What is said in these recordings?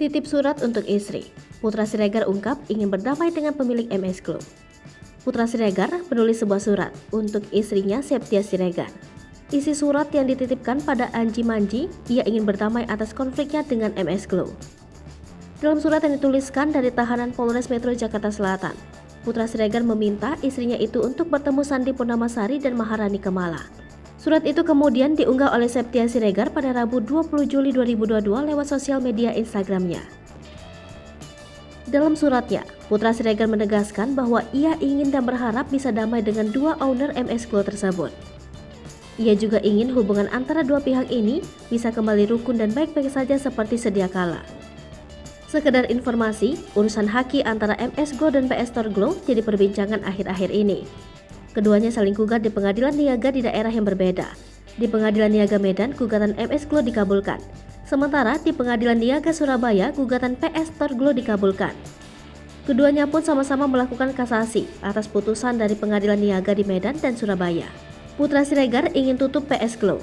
Titip surat untuk istri. Putra Siregar ungkap ingin berdamai dengan pemilik MS Glow. Putra Siregar menulis sebuah surat untuk istrinya Septia Siregar. Isi surat yang dititipkan pada Anji Manji, ia ingin berdamai atas konfliknya dengan MS Glow. Dalam surat yang dituliskan dari tahanan Polres Metro Jakarta Selatan, Putra Siregar meminta istrinya itu untuk bertemu Sandi Purnamasari dan Maharani Kemala. Surat itu kemudian diunggah oleh Septia Siregar pada Rabu 20 Juli 2022 lewat sosial media Instagramnya. Dalam suratnya, Putra Siregar menegaskan bahwa ia ingin dan berharap bisa damai dengan dua owner MS Glow tersebut. Ia juga ingin hubungan antara dua pihak ini bisa kembali rukun dan baik-baik saja seperti sedia kala. Sekedar informasi, urusan haki antara MS Glow dan PS Store Glow jadi perbincangan akhir-akhir ini. Keduanya saling gugat di pengadilan niaga di daerah yang berbeda. Di pengadilan niaga Medan, gugatan MS Glow dikabulkan. Sementara di pengadilan niaga Surabaya, gugatan PS Store Glow dikabulkan. Keduanya pun sama-sama melakukan kasasi atas putusan dari pengadilan niaga di Medan dan Surabaya. Putra Siregar ingin tutup PS Glow.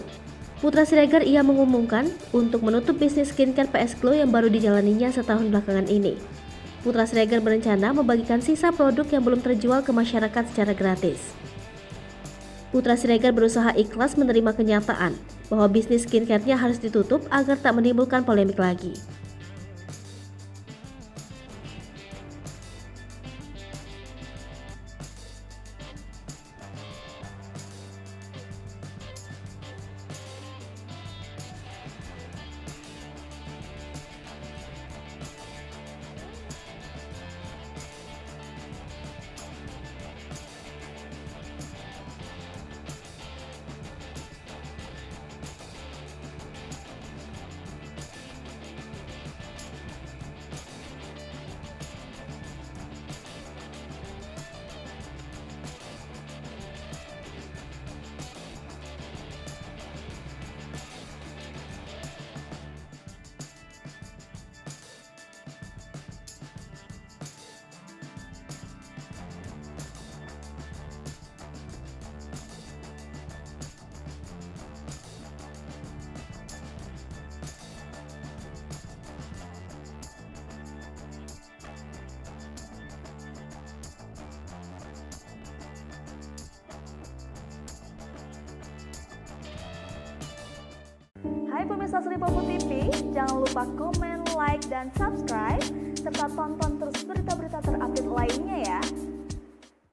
Putra Siregar ia mengumumkan untuk menutup bisnis skincare PS Glow yang baru dijalaninya setahun belakangan ini. Putra Siregar berencana membagikan sisa produk yang belum terjual ke masyarakat secara gratis. Putra Siregar berusaha ikhlas menerima kenyataan bahwa bisnis skincare-nya harus ditutup agar tak menimbulkan polemik lagi. Hai pemirsa Sri Popo TV, jangan lupa komen, like, dan subscribe, serta tonton terus berita-berita terupdate lainnya ya.